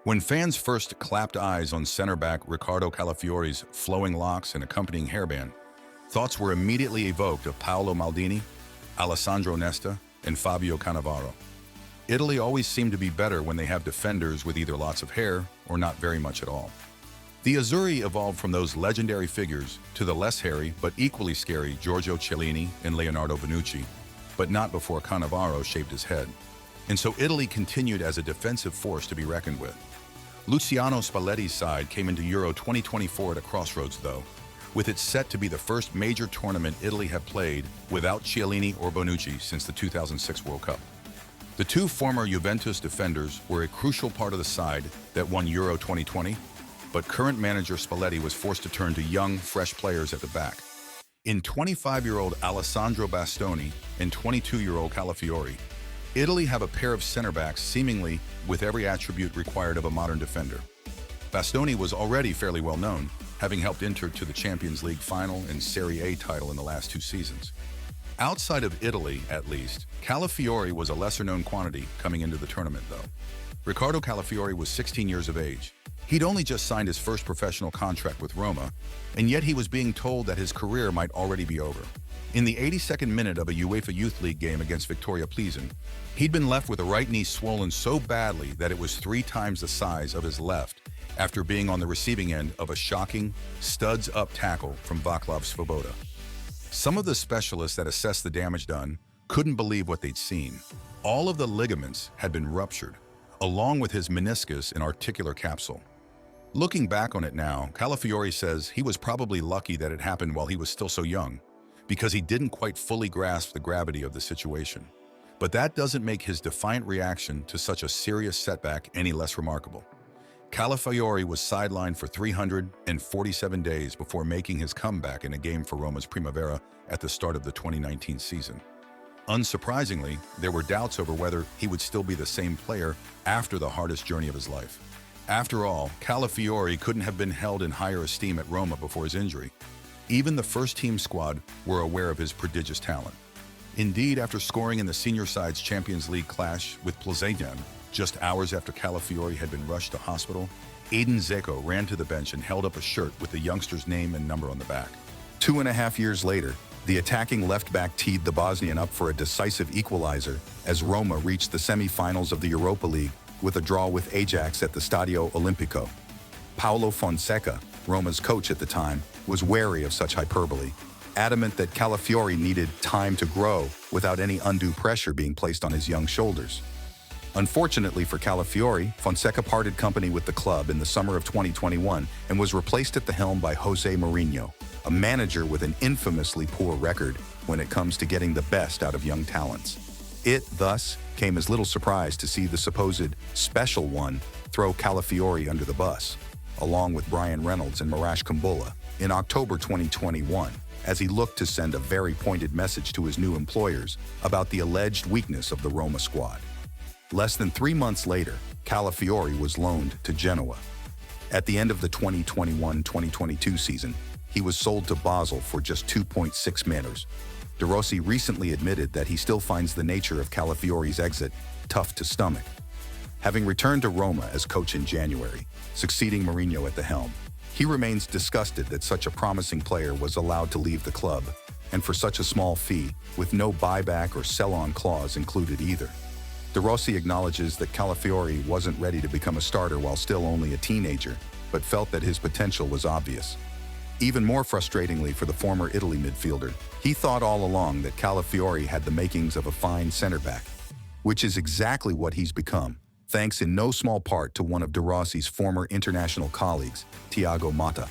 When fans first clapped eyes on center back Riccardo Calafiori's flowing locks and accompanying hairband, thoughts were immediately evoked of Paolo Maldini, Alessandro Nesta, and Fabio Cannavaro. Italy always seemed to be better when they have defenders with either lots of hair or not very much at all. The Azzurri evolved from those legendary figures to the less hairy but equally scary Giorgio Chiellini and Leonardo Bonucci, but not before Cannavaro shaved his head. And so Italy continued as a defensive force to be reckoned with. Luciano Spalletti's side came into Euro 2024 at a crossroads, though, with it set to be the first major tournament Italy had played without Chiellini or Bonucci since the 2006 World Cup. The two former Juventus defenders were a crucial part of the side that won Euro 2020, but current manager Spalletti was forced to turn to young, fresh players at the back. In 25-year-old Alessandro Bastoni and 22-year-old Calafiori, Italy have a pair of center backs seemingly with every attribute required of a modern defender. Bastoni was already fairly well known, having helped Inter to the Champions League final and Serie A title in the last two seasons. Outside of Italy, at least, Calafiori was a lesser-known quantity coming into the tournament, though. Riccardo Calafiori was 16 years of age. He'd only just signed his first professional contract with Roma, and yet he was being told that his career might already be over. In the 82nd minute of a UEFA Youth League game against Victoria Pleasant, he'd been left with a right knee swollen so badly that it was 3 times the size of his left after being on the receiving end of a shocking, studs-up tackle from Vaclav Svoboda. Some of the specialists that assessed the damage done couldn't believe what they'd seen. All of the ligaments had been ruptured, along with his meniscus and articular capsule. Looking back on it now, Calafiori says he was probably lucky that it happened while he was still so young, because he didn't quite fully grasp the gravity of the situation. But that doesn't make his defiant reaction to such a serious setback any less remarkable. Calafiori was sidelined for 347 days before making his comeback in a game for Roma's Primavera at the start of the 2019 season. Unsurprisingly, there were doubts over whether he would still be the same player after the hardest journey of his life. After all, Calafiori couldn't have been held in higher esteem at Roma before his injury. Even the first-team squad were aware of his prodigious talent. Indeed, after scoring in the senior side's Champions League clash with Plazentia, just hours after Calafiori had been rushed to hospital, Edin Dzeko ran to the bench and held up a shirt with the youngster's name and number on the back. 2.5 years later, the attacking left-back teed the Bosnian up for a decisive equalizer as Roma reached the semi-finals of the Europa League with a draw with Ajax at the Stadio Olimpico. Paulo Fonseca, Roma's coach at the time, was wary of such hyperbole, adamant that Calafiori needed time to grow without any undue pressure being placed on his young shoulders. Unfortunately for Calafiori, Fonseca parted company with the club in the summer of 2021 and was replaced at the helm by Jose Mourinho, a manager with an infamously poor record when it comes to getting the best out of young talents. It, thus, came as little surprise to see the supposed special one throw Calafiori under the bus, along with Brian Reynolds and Marash Kumbulla, in October 2021, as he looked to send a very pointed message to his new employers about the alleged weakness of the Roma squad. Less than 3 months later, Calafiori was loaned to Genoa. At the end of the 2021-2022 season, he was sold to Basel for just 2.6 million. De Rossi recently admitted that he still finds the nature of Calafiori's exit tough to stomach. Having returned to Roma as coach in January, succeeding Mourinho at the helm, he remains disgusted that such a promising player was allowed to leave the club, and for such a small fee, with no buyback or sell-on clause included either. De Rossi acknowledges that Calafiori wasn't ready to become a starter while still only a teenager, but felt that his potential was obvious. Even more frustratingly for the former Italy midfielder, he thought all along that Calafiori had the makings of a fine center-back, which is exactly what he's become, thanks in no small part to one of De Rossi's former international colleagues, Thiago Motta.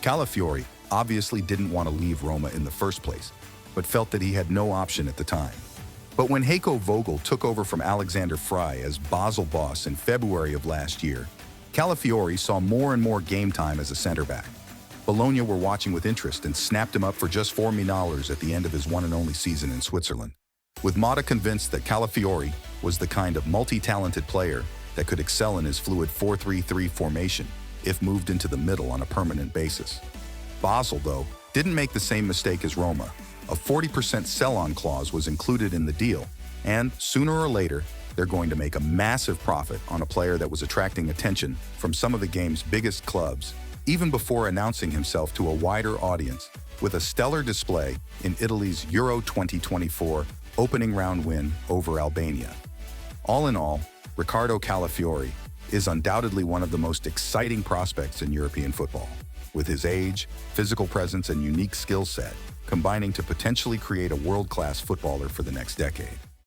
Calafiori obviously didn't want to leave Roma in the first place, but felt that he had no option at the time. But when Heiko Vogel took over from Alexander Frey as Basel boss in February of last year, Calafiori saw more and more game time as a center-back. Bologna were watching with interest and snapped him up for just $4 million at the end of his one and only season in Switzerland, with Motta convinced that Calafiori was the kind of multi-talented player that could excel in his fluid 4-3-3 formation if moved into the middle on a permanent basis. Basel, though, didn't make the same mistake as Roma. A 40% sell-on clause was included in the deal, and sooner or later, they're going to make a massive profit on a player that was attracting attention from some of the game's biggest clubs, even before announcing himself to a wider audience with a stellar display in Italy's Euro 2024 opening round win over Albania. All in all, Riccardo Calafiori is undoubtedly one of the most exciting prospects in European football, with his age, physical presence, and unique skill set combining to potentially create a world-class footballer for the next decade.